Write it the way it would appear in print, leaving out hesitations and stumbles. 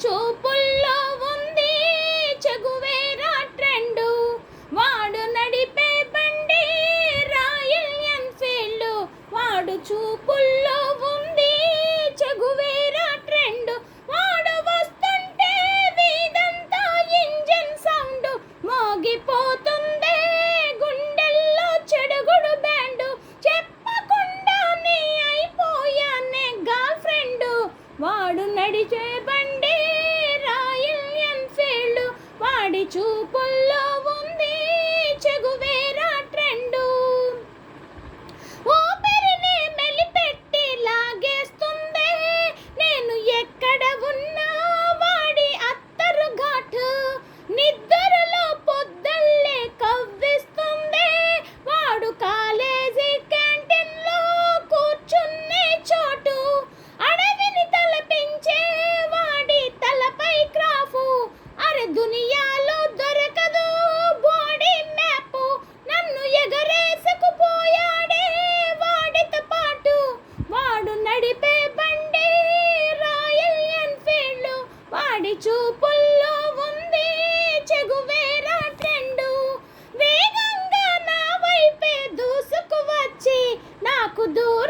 చూపుల్లో ఉంది చెగువేరా ట్రెండు, వాడు నడిపే బండి రాయల్ ఎన్ఫీల్డ్. వాడు చూపుల్లో ఉంది చెగువేరా ట్రెండు, వాడు వస్తుంటే వీధంతా ఇంజన్ సౌండ్. మోగిపోతుందే గుండెల్లో చెడుగుడు బ్యాండు, చెప్పకుండానే అయిపోయానే గర్ల్ ఫ్రెండ్. వాడు నడిచే బండి రాయల్ ఎన్ఫీల్డ్, వాడి చూపుల్లో ఉంది చెగువేరా ట్రెండు. ఊపిరిని మెలిపెట్టి లాగేస్తుందే నేను ఎక్కడ ఉన్నా వాడి అత్తరు ఘాటు, నిద్రలో పొద్దల్లే కవ్విస్తుందే వాడు కాలేజీ క్యాంటీన్లో కూర్చునే చోటు. అడవిని తలపించే వాడి తలపై క్రాఫు, అరే దునియాలో దొరకదు బాడీ మ్యాప్. నన్ను ఎగరేసుకుపోయాడే వాడితో పాటు, వాడు నడిపే బండి రాయల్ ఎన్ఫీల్డ్, వాడి చూపుల్లో ఉంది చెగువేరా ట్రెండు. వేగంగా నా వైపే దూసుకు వచ్చి నాకు దూరం